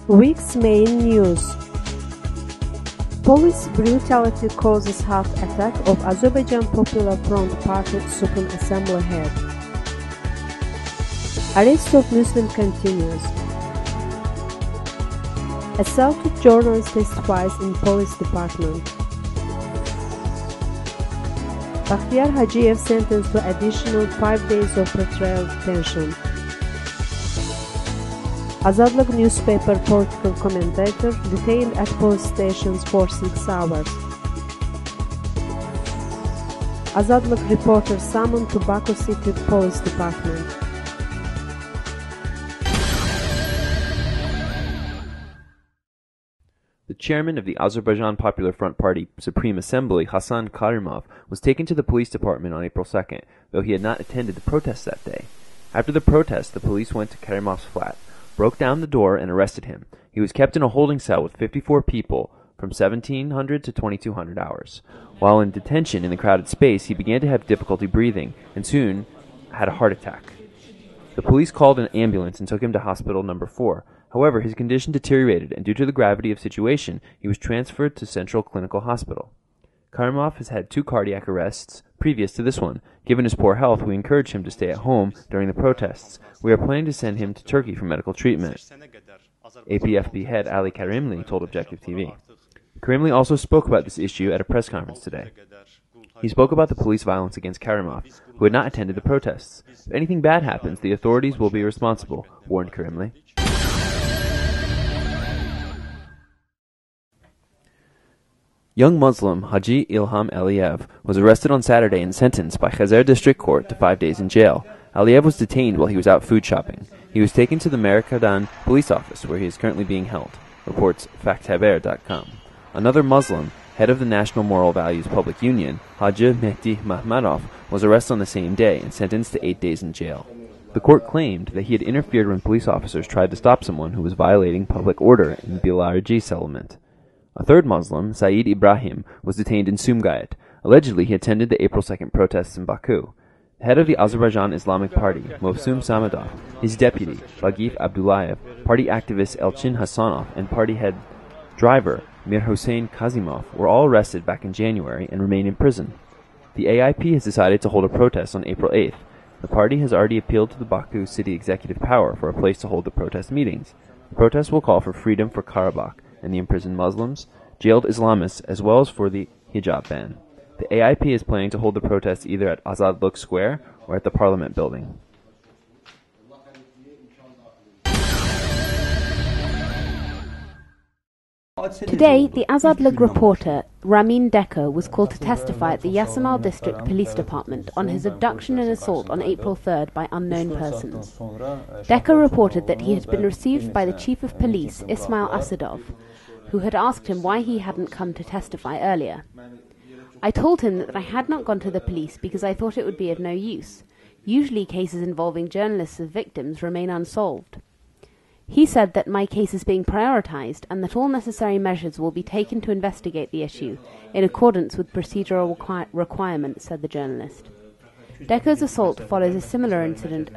Week's main news. Police brutality causes heart attack of Azerbaijan Popular Front Party Supreme Assembly head. Arrest of Muslim continues. Assaulted journalist testifies in police department. Bakhtiyar Hajiev sentenced to additional 5 days of pretrial detention. Azadlık newspaper political commentator detained at police stations for 6 hours. Azadlık reporter summoned to Baku City Police Department. The chairman of the Azerbaijan Popular Front Party Supreme Assembly, Hassan Karimov, was taken to the police department on April 2nd, though he had not attended the protests that day. After the protest, the police went to Karimov's flat, broke down the door, and arrested him. He was kept in a holding cell with 54 people from 1,700 to 2,200 hours. While in detention in the crowded space, he began to have difficulty breathing and soon had a heart attack. The police called an ambulance and took him to hospital number 4. However, his condition deteriorated, and due to the gravity of the situation, he was transferred to Central Clinical Hospital. Karimov has had 2 cardiac arrests previous to this one. Given his poor health, we encouraged him to stay at home during the protests. We are planning to send him to Turkey for medical treatment. APFB head Ali Karimli told Objective TV. Karimli also spoke about this issue at a press conference today. He spoke about the police violence against Karimov, who had not attended the protests. If anything bad happens, the authorities will be responsible, warned Karimli. Young Muslim Haji Ilham Aliyev was arrested on Saturday and sentenced by Khazer District Court to 5 days in jail. Aliyev was detained while he was out food shopping. He was taken to the Merkadan police office, where he is currently being held, reports FactHaber.com. Another Muslim, head of the National Moral Values Public Union, Haji Mehdi Mahmadov, was arrested on the same day and sentenced to 8 days in jail. The court claimed that he had interfered when police officers tried to stop someone who was violating public order in the Bilarji settlement. A third Muslim, Saeed Ibrahim, was detained in Sumgayit. Allegedly, he attended the April 2nd protests in Baku. The head of the Azerbaijan Islamic Party, Mohsum Samadov, his deputy, Bagif Abdullayev, party activist Elchin Hasanov, and party head driver Mir Hossein Kazimov were all arrested back in January and remain in prison. The AIP has decided to hold a protest on April 8th. The party has already appealed to the Baku city executive power for a place to hold the protest meetings. The protest will call for freedom for Karabakh and the imprisoned Muslims, jailed Islamists, as well as for the hijab ban. The AIP is planning to hold the protest either at Azadlık Square or at the Parliament building. Today, the Azadlık reporter Ramin Decker was called to testify at the Yasamal District Police Department on his abduction and assault on April 3rd by unknown persons. Decker reported that he had been received by the Chief of Police, Ismail Asadov, who had asked him why he hadn't come to testify earlier. I told him that I had not gone to the police because I thought it would be of no use. Usually cases involving journalists as victims remain unsolved. He said that my case is being prioritized and that all necessary measures will be taken to investigate the issue, in accordance with procedural requirements, said the journalist. Decker's assault follows a similar incident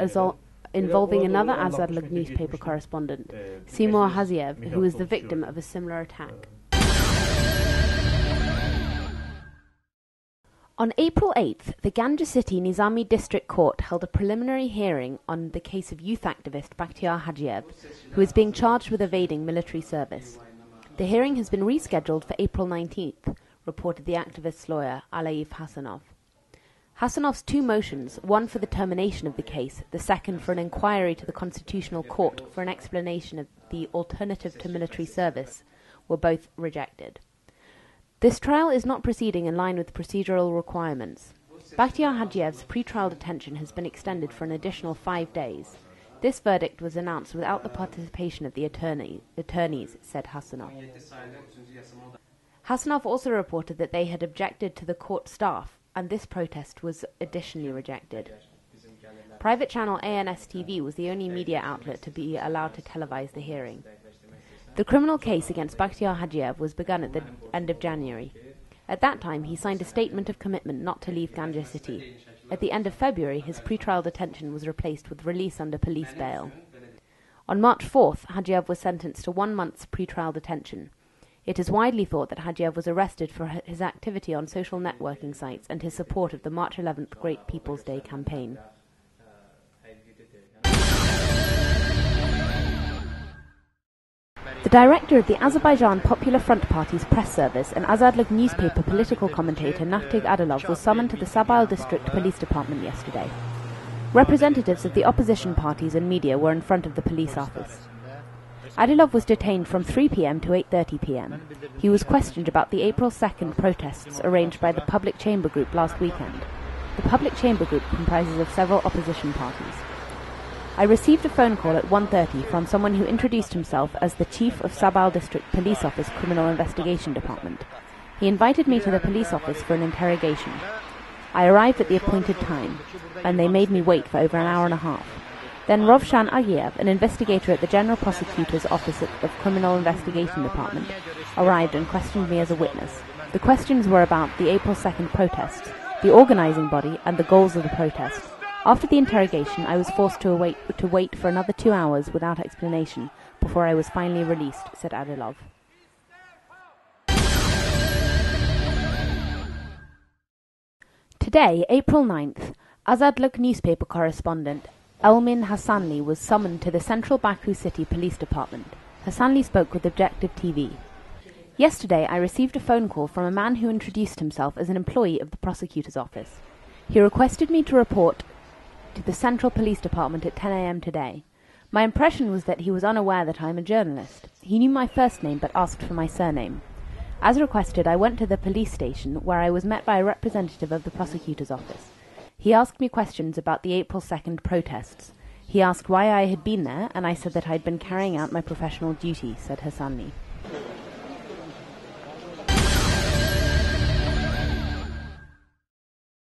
involving another Azadlık newspaper correspondent, Seymour Haziev, who was the victim of a similar attack. On April 8th, the Ganja City Nizami District Court held a preliminary hearing on the case of youth activist Bakhtiyar Hajiev, who is being charged with evading military service. The hearing has been rescheduled for April 19th, reported the activist's lawyer, Alaif Hasanov. Hasanov's 2 motions, one for the termination of the case, the second for an inquiry to the Constitutional Court for an explanation of the alternative to military service, were both rejected. This trial is not proceeding in line with procedural requirements. Bakhtiyar Hajiev's pre-trial detention has been extended for an additional 5 days. This verdict was announced without the participation of the attorneys, said Hasanov. Hasanov also reported that they had objected to the court staff, and this protest was additionally rejected. Private channel ANS-TV was the only media outlet to be allowed to televise the hearing. The criminal case against Bakhtiyar Hajiev was begun at the end of January. At that time, he signed a statement of commitment not to leave Ganja City. At the end of February, his pre-trial detention was replaced with release under police bail. On March 4th, Hadjiev was sentenced to 1 month's pre-trial detention. It is widely thought that Hadjiev was arrested for his activity on social networking sites and his support of the March 11th Great People's Day campaign. The director of the Azerbaijan Popular Front Party's press service and Azadlık newspaper political commentator Naftig Adilov was summoned to the Sabile District Police Department yesterday. Representatives of the opposition parties and media were in front of the police office. Adilov was detained from 3 p.m. to 8:30 p.m. He was questioned about the April 2nd protests arranged by the Public Chamber Group last weekend. The Public Chamber Group comprises of several opposition parties. I received a phone call at 1:30 from someone who introduced himself as the chief of Sabile District Police Office Criminal Investigation Department. He invited me to the police office for an interrogation. I arrived at the appointed time, and they made me wait for over an hour and a half. Then Rovshan Agiev, an investigator at the General Prosecutor's Office of Criminal Investigation Department, arrived and questioned me as a witness. The questions were about the April 2nd protests, the organizing body, and the goals of the protest. After the interrogation, I was forced to wait for another 2 hours without explanation before I was finally released, said Adilov. Today, April 9th, Azadlık newspaper correspondent Elmin Hasanli was summoned to the Central Baku City Police Department. Hasanli spoke with Objective TV. Yesterday, I received a phone call from a man who introduced himself as an employee of the prosecutor's office. He requested me to report to the Central Police Department at 10 a.m. today. My impression was that he was unaware that I am a journalist. He knew my first name but asked for my surname. As requested, I went to the police station, where I was met by a representative of the prosecutor's office. He asked me questions about the April 2nd protests. He asked why I had been there, and I said that I had been carrying out my professional duty, said Hasanli.